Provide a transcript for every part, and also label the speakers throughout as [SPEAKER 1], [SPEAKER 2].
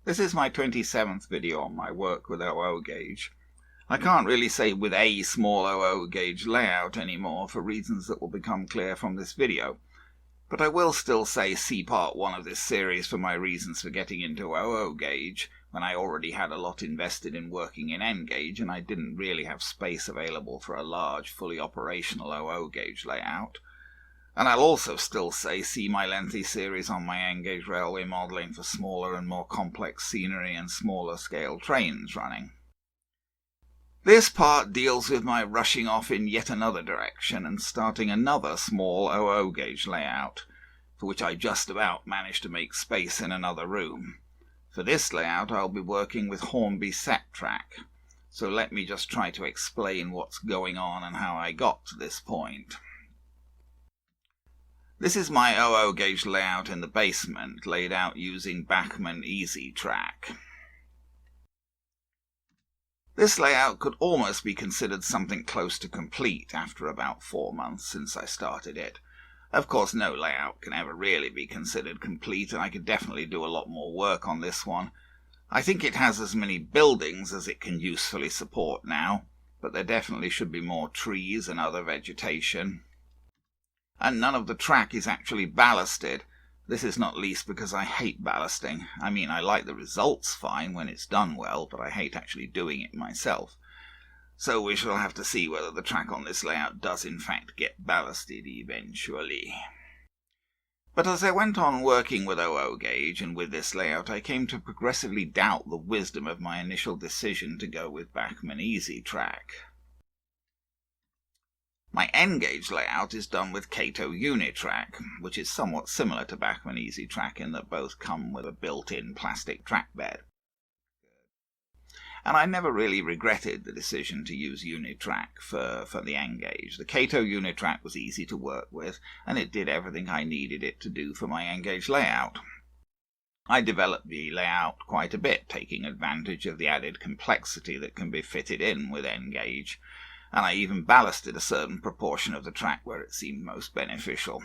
[SPEAKER 1] This is my 27th video on my work with OO gauge. I can't really say with a small OO gauge layout anymore for reasons that will become clear from this video, but I will still say see part 1 of this series for my reasons for getting into OO gauge when I already had a lot invested in working in N gauge and I didn't really have space available for a large, fully operational OO gauge layout. And I'll also still say see my lengthy series on my N gauge railway modelling for smaller and more complex scenery and smaller scale trains running. This part deals with my rushing off in yet another direction and starting another small OO gauge layout, for which I just about managed to make space in another room. For this layout I'll be working with Hornby set track, so let me just try to explain what's going on and how I got to this point. This is my OO gauge layout in the basement, laid out using Bachmann Easy Track. This layout could almost be considered something close to complete after about 4 months since I started it. Of course, no layout can ever really be considered complete, and I could definitely do a lot more work on this one. I think it has as many buildings as it can usefully support now, but there definitely should be more trees and other vegetation. And none of the track is actually ballasted. This is not least because I hate ballasting. I mean, I like the results fine when it's done well, but I hate actually doing it myself. So we shall have to see whether the track on this layout does in fact get ballasted eventually. But as I went on working with OO gauge and with this layout, I came to progressively doubt the wisdom of my initial decision to go with Bachmann Easy Track. My N gauge layout is done with Kato Unitrack, which is somewhat similar to Bachmann Easy Track in that both come with a built-in plastic track bed. And I never really regretted the decision to use Unitrack for the N gauge. The Kato Unitrack was easy to work with, and it did everything I needed it to do for my N gauge layout. I developed the layout quite a bit, taking advantage of the added complexity that can be fitted in with N gauge, and I even ballasted a certain proportion of the track where it seemed most beneficial.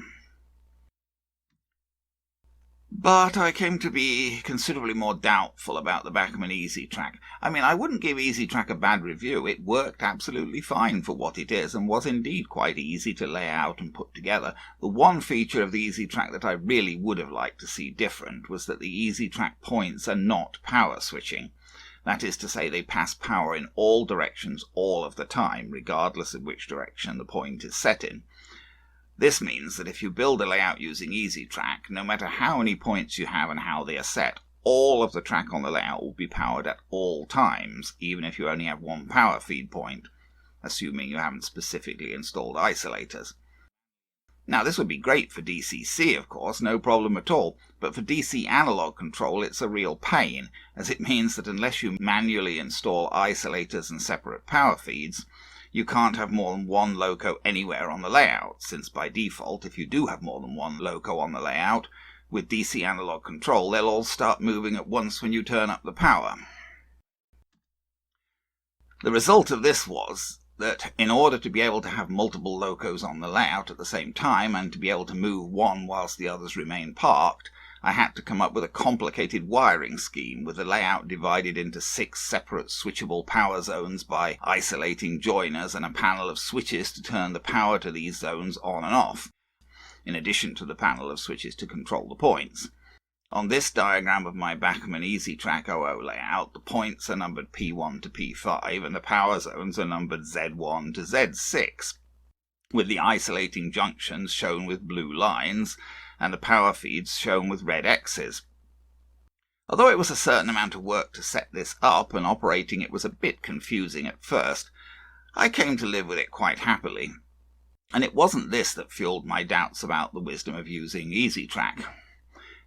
[SPEAKER 1] But I came to be considerably more doubtful about the Bachmann Easy Track. I mean, I wouldn't give Easy Track a bad review. It worked absolutely fine for what it is, and was indeed quite easy to lay out and put together. The one feature of the Easy Track that I really would have liked to see different was that the Easy Track points are not power switching. That is to say, they pass power in all directions all of the time, regardless of which direction the point is set in. This means that if you build a layout using Easy Track, no matter how many points you have and how they are set, all of the track on the layout will be powered at all times, even if you only have one power feed point, assuming you haven't specifically installed isolators. Now, this would be great for DCC, of course, no problem at all, but for DC analog control it's a real pain, as it means that unless you manually install isolators and separate power feeds, you can't have more than one loco anywhere on the layout, since by default, if you do have more than one loco on the layout, with DC analog control, they'll all start moving at once when you turn up the power. The result of this was that in order to be able to have multiple locos on the layout at the same time and to be able to move one whilst the others remain parked, I had to come up with a complicated wiring scheme with the layout divided into 6 separate switchable power zones by isolating joiners and a panel of switches to turn the power to these zones on and off, in addition to the panel of switches to control the points. On this diagram of my Bachmann Easy Track OO layout, the points are numbered P1 to P5 and the power zones are numbered Z1 to Z6, with the isolating junctions shown with blue lines and the power feeds shown with red X's. Although it was a certain amount of work to set this up and operating it was a bit confusing at first, I came to live with it quite happily. And it wasn't this that fueled my doubts about the wisdom of using Easy Track.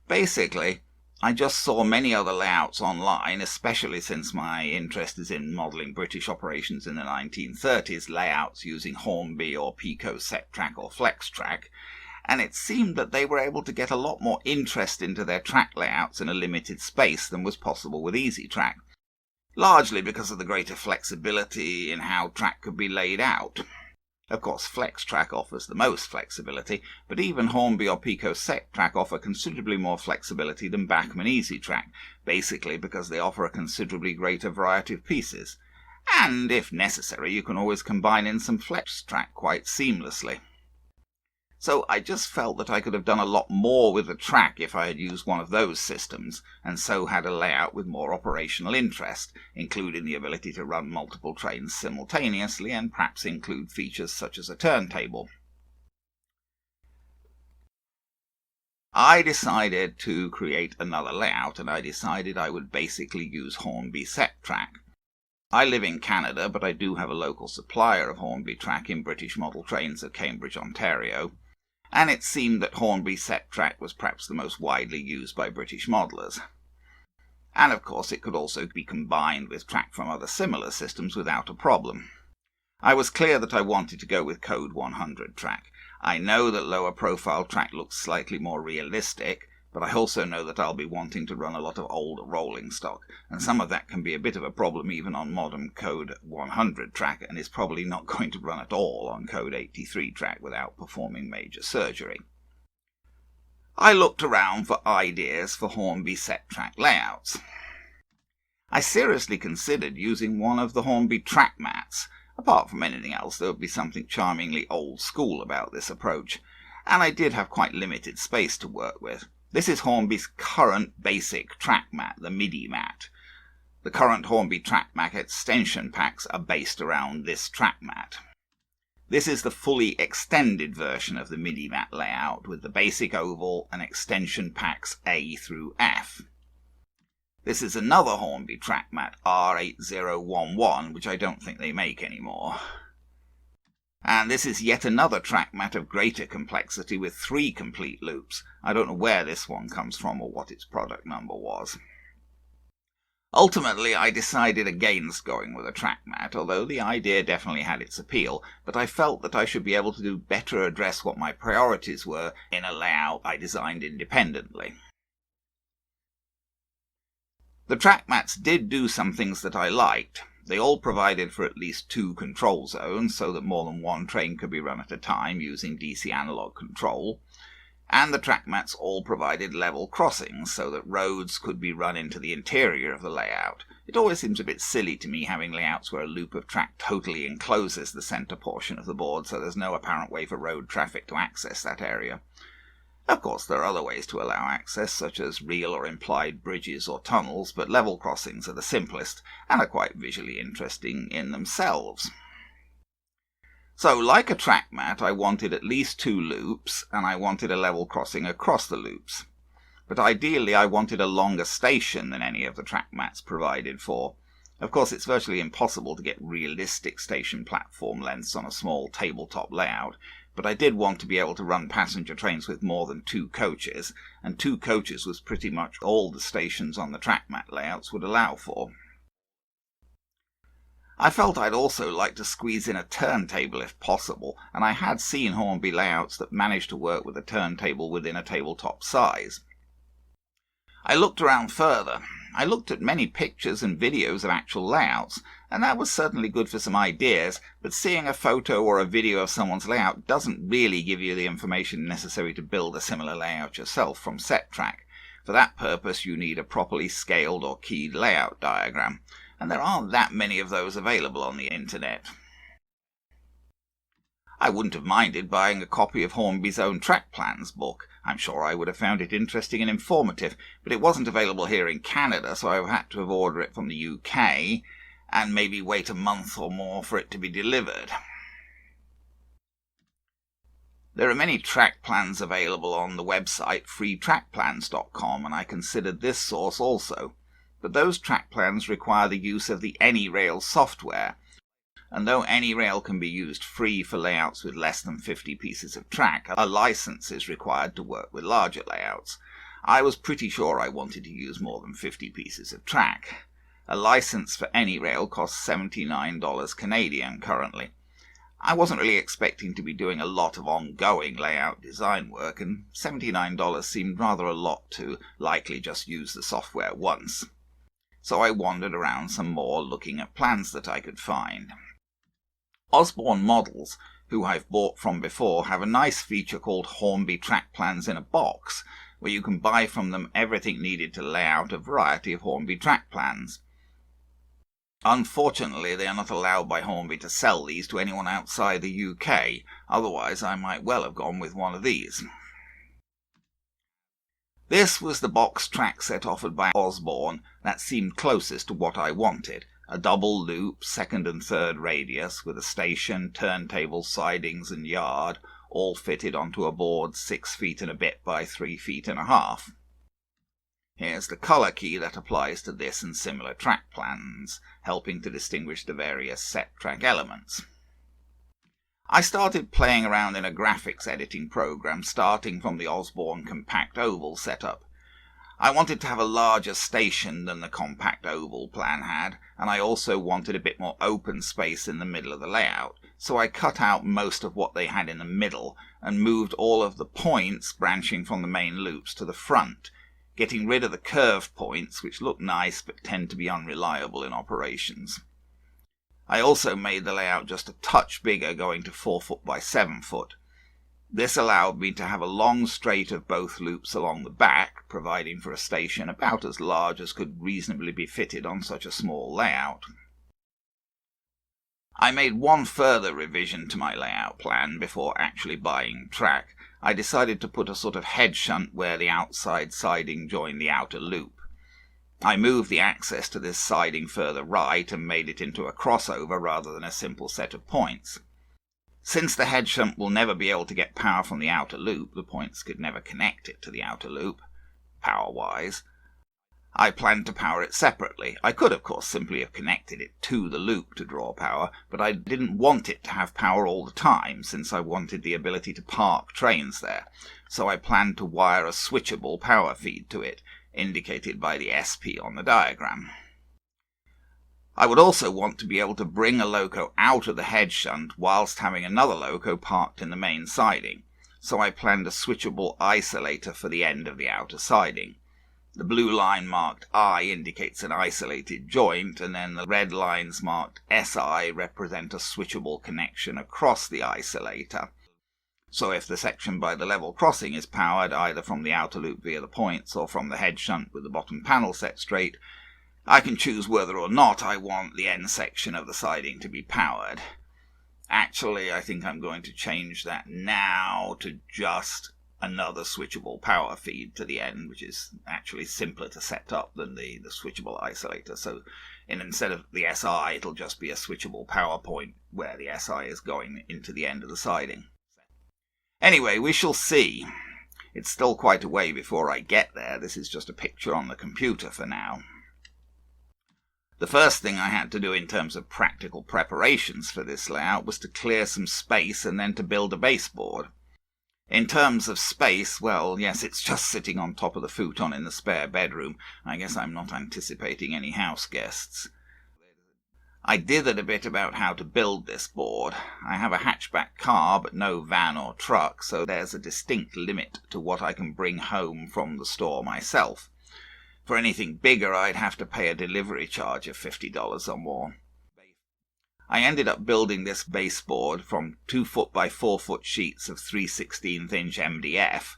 [SPEAKER 1] Basically, I just saw many other layouts online, especially since my interest is in modelling British operations in the 1930s, layouts using Hornby or Pico set track or flex track, and it seemed that they were able to get a lot more interest into their track layouts in a limited space than was possible with Easy Track, largely because of the greater flexibility in how track could be laid out. Of course, FlexTrack offers the most flexibility, but even Hornby or Pico SetTrack offer considerably more flexibility than Bachmann EasyTrack, basically because they offer a considerably greater variety of pieces. And if necessary, you can always combine in some FlexTrack quite seamlessly. So I just felt that I could have done a lot more with the track if I had used one of those systems, and so had a layout with more operational interest, including the ability to run multiple trains simultaneously and perhaps include features such as a turntable. I decided to create another layout, and I decided I would basically use Hornby SetTrack. I live in Canada, but I do have a local supplier of Hornby track in British model trains at Cambridge, Ontario, and it seemed that Hornby SetTrack was perhaps the most widely used by British modelers. And of course it could also be combined with track from other similar systems without a problem. I was clear that I wanted to go with Code 100 track. I know that lower profile track looks slightly more realistic, but I also know that I'll be wanting to run a lot of older rolling stock, and some of that can be a bit of a problem even on modern Code 100 track, and is probably not going to run at all on Code 83 track without performing major surgery. I looked around for ideas for Hornby SetTrack layouts. I seriously considered using one of the Hornby track mats. Apart from anything else, there would be something charmingly old school about this approach, and I did have quite limited space to work with. This is Hornby's current basic track mat, the MIDI mat. The current Hornby track mat extension packs are based around this track mat. This is the fully extended version of the MIDI mat layout with the basic oval and extension packs A through F. This is another Hornby track mat, R8011, which I don't think they make anymore. And this is yet another track mat of greater complexity with 3 complete loops. I don't know where this one comes from or what its product number was. Ultimately, I decided against going with a track mat, although the idea definitely had its appeal, but I felt that I should be able to better address what my priorities were in a layout I designed independently. The track mats did do some things that I liked. They all provided for at least 2 control zones, so that more than one train could be run at a time using DC analog control. And the track mats all provided level crossings, so that roads could be run into the interior of the layout. It always seems a bit silly to me having layouts where a loop of track totally encloses the centre portion of the board, so there's no apparent way for road traffic to access that area. Of course, there are other ways to allow access, such as real or implied bridges or tunnels, but level crossings are the simplest, and are quite visually interesting in themselves. So, like a track mat, I wanted at least 2 loops, and I wanted a level crossing across the loops. But ideally I wanted a longer station than any of the track mats provided for. Of course, it's virtually impossible to get realistic station platform lengths on a small tabletop layout, but I did want to be able to run passenger trains with more than 2 coaches, and 2 coaches was pretty much all the stations on the track mat layouts would allow for. I felt I'd also like to squeeze in a turntable if possible, and I had seen Hornby layouts that managed to work with a turntable within a tabletop size. I looked around further. I looked at many pictures and videos of actual layouts, and that was certainly good for some ideas, but seeing a photo or a video of someone's layout doesn't really give you the information necessary to build a similar layout yourself from SetTrack. For that purpose you need a properly scaled or keyed layout diagram, and there aren't that many of those available on the internet. I wouldn't have minded buying a copy of Hornby's own track plans book. I'm sure I would have found it interesting and informative, but it wasn't available here in Canada, so I had to have ordered it from the UK, and maybe wait a month or more for it to be delivered. There are many track plans available on the website freetrackplans.com, and I considered this source also. But those track plans require the use of the AnyRail software, and though AnyRail can be used free for layouts with less than 50 pieces of track, a license is required to work with larger layouts. I was pretty sure I wanted to use more than 50 pieces of track. A license for AnyRail costs $79 Canadian currently. I wasn't really expecting to be doing a lot of ongoing layout design work, and $79 seemed rather a lot to likely just use the software once. So I wandered around some more looking at plans that I could find. Osborne Models, who I've bought from before, have a nice feature called Hornby track plans in a box, where you can buy from them everything needed to lay out a variety of Hornby track plans. Unfortunately, they are not allowed by Hornby to sell these to anyone outside the UK, otherwise I might well have gone with one of these. This was the box track set offered by Osborne that seemed closest to what I wanted. A double loop, second and third radius, with a station, turntable, sidings and yard, all fitted onto a board 6 feet and a bit by 3 feet and a half. Here's the colour key that applies to this and similar track plans, helping to distinguish the various set track elements. I started playing around in a graphics editing program starting from the Osborne Compact Oval setup. I wanted to have a larger station than the Compact Oval plan had, and I also wanted a bit more open space in the middle of the layout, so I cut out most of what they had in the middle and moved all of the points branching from the main loops to the front, getting rid of the curved points, which look nice but tend to be unreliable in operations. I also made the layout just a touch bigger, going to 4 foot by 7 foot. This allowed me to have a long straight of both loops along the back, providing for a station about as large as could reasonably be fitted on such a small layout. I made one further revision to my layout plan before actually buying track. I decided to put a sort of head shunt where the outside siding joined the outer loop. I moved the access to this siding further right and made it into a crossover rather than a simple set of points. Since the head shunt will never be able to get power from the outer loop, the points could never connect it to the outer loop, power-wise, I planned to power it separately. I could, of course, simply have connected it to the loop to draw power, but I didn't want it to have power all the time, since I wanted the ability to park trains there, so I planned to wire a switchable power feed to it, indicated by the SP on the diagram. I would also want to be able to bring a loco out of the head shunt whilst having another loco parked in the main siding, so I planned a switchable isolator for the end of the outer siding. The blue line marked I indicates an isolated joint, and then the red lines marked SI represent a switchable connection across the isolator. So if the section by the level crossing is powered either from the outer loop via the points or from the head shunt with the bottom panel set straight, I can choose whether or not I want the end section of the siding to be powered. Actually, I think I'm going to change that now to just another switchable power feed to the end, which is actually simpler to set up than the switchable isolator. So instead of the SI, it'll just be a switchable power point where the SI is going into the end of the siding. Anyway, we shall see. It's still quite a way before I get there. This is just a picture on the computer for now. The first thing I had to do in terms of practical preparations for this layout was to clear some space and then to build a baseboard. In terms of space, well, yes, it's just sitting on top of the futon in the spare bedroom. I guess I'm not anticipating any house guests. I dithered a bit about how to build this board. I have a hatchback car, but no van or truck, so there's a distinct limit to what I can bring home from the store myself. For anything bigger, I'd have to pay a delivery charge of $50 or more. I ended up building this baseboard from 2 foot by 4 foot sheets of 3/16 inch MDF,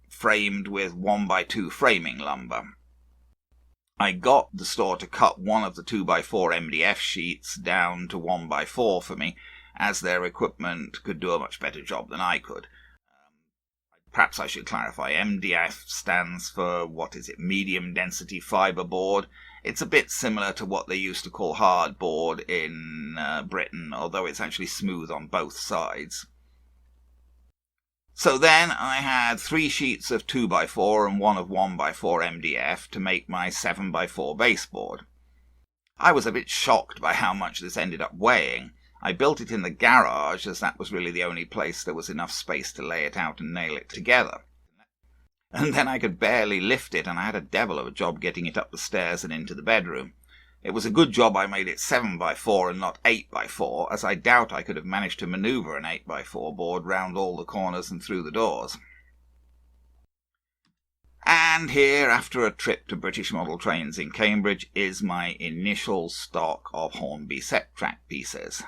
[SPEAKER 1] framed with 1 by 2 framing lumber. I got the store to cut one of the 2 by 4 MDF sheets down to 1 by 4 for me, as their equipment could do a much better job than I could. Perhaps I should clarify, MDF stands for, medium density fibre board. It's a bit similar to what they used to call hardboard in Britain, although it's actually smooth on both sides. So then I had 3 sheets of 2 by 4 and one of 1 by 4 MDF to make my 7 by 4 baseboard. I was a bit shocked by how much this ended up weighing. I built it in the garage, as that was really the only place there was enough space to lay it out and nail it together. And then I could barely lift it, and I had a devil of a job getting it up the stairs and into the bedroom. It was a good job I made it 7 by 4 and not 8 by 4, as I doubt I could have managed to manoeuvre an 8 by 4 board round all the corners and through the doors. And here, after a trip to British model trains in Cambridge, is my initial stock of Hornby set track pieces.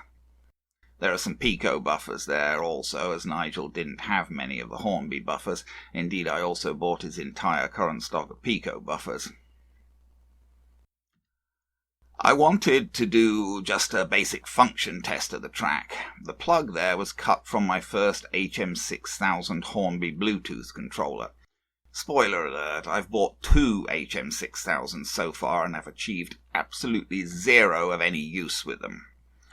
[SPEAKER 1] There are some Pico buffers there also, as Nigel didn't have many of the Hornby buffers. Indeed, I also bought his entire current stock of Pico buffers. I wanted to do just a basic function test of the track. The plug there was cut from my first HM6000 Hornby Bluetooth controller. Spoiler alert, I've bought 2 HM6000s so far and have achieved absolutely zero of any use with them.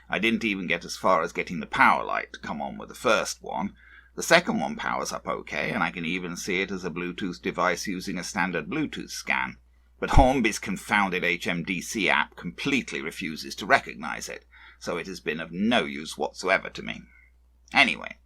[SPEAKER 1] I didn't even get as far as getting the power light to come on with the first one. The second one powers up okay, and I can even see it as a Bluetooth device using a standard Bluetooth scan. But Hornby's confounded HMDC app completely refuses to recognize it, so it has been of no use whatsoever to me. Anyway,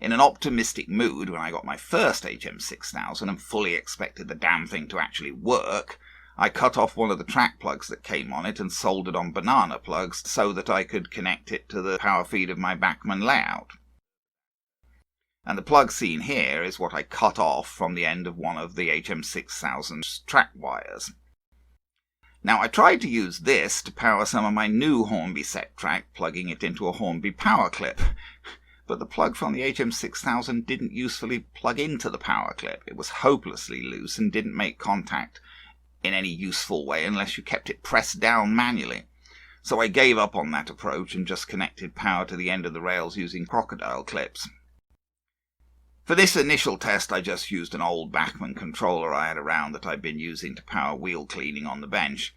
[SPEAKER 1] in an optimistic mood when I got my first HM6000 and fully expected the damn thing to actually work, I cut off one of the track plugs that came on it and soldered on banana plugs so that I could connect it to the power feed of my Bachmann layout. And the plug seen here is what I cut off from the end of one of the HM6000's track wires. Now, I tried to use this to power some of my new Hornby set track, plugging it into a Hornby power clip. But the plug from the HM6000 didn't usefully plug into the power clip. It was hopelessly loose and didn't make contact in any useful way unless you kept it pressed down manually. So I gave up on that approach and just connected power to the end of the rails using crocodile clips. For this initial test, I just used an old Bachmann controller I had around that I'd been using to power wheel cleaning on the bench.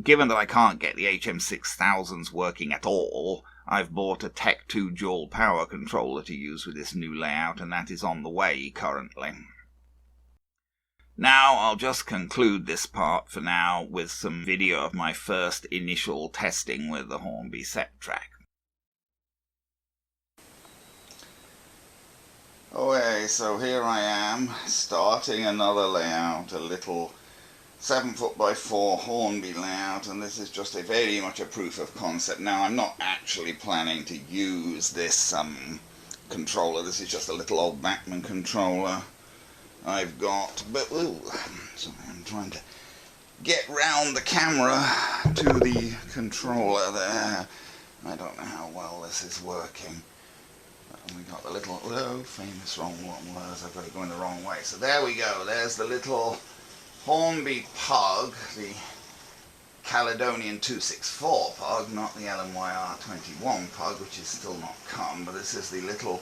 [SPEAKER 1] Given that I can't get the HM6000s working at all, I've bought a Tech 2 dual power controller to use with this new layout, and that is on the way currently. Now, I'll just conclude this part for now with some video of my first initial testing with the Hornby set track. Okay, so here I am, starting another layout, a little 7'x4" Hornby layout, and this is just very much a proof of concept. Now, I'm not actually planning to use this controller. This is just a little old Bachmann controller I've got, but sorry, I'm trying to get round the camera to the controller there. I don't know how well this is working. And we got the little, famous wrong words, I've got it going the wrong way. So there we go, there's the little Hornby pug, the Caledonian 264 pug, not the LMYR 21 pug, which is still not come, but this is the little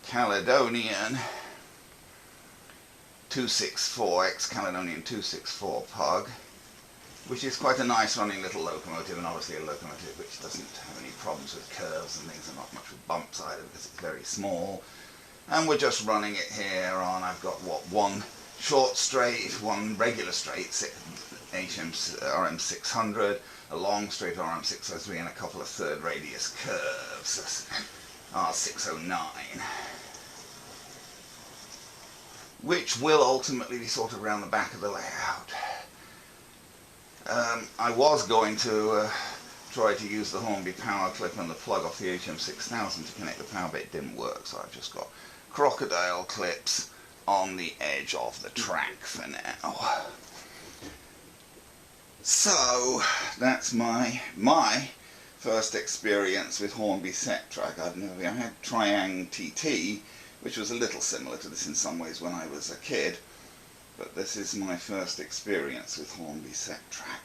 [SPEAKER 1] Caledonian 264, ex-Caledonian 264 pug, which is quite a nice running little locomotive, and obviously a locomotive which doesn't have any problems with curves and things, and not much with bumps either because it's very small. And we're just running it here on, I've got one short straight, one regular straight RM600, a long straight RM603, and a couple of third radius curves, R609. Which will ultimately be sort of around the back of the layout. I was going to try to use the Hornby power clip and the plug off the HM6000 to connect the power, but it didn't work, so I've just got crocodile clips on the edge of the track for now. So that's my first experience with Hornby set track. I had Triang TT, which was a little similar to this in some ways when I was a kid, but this is my first experience with Hornby set track.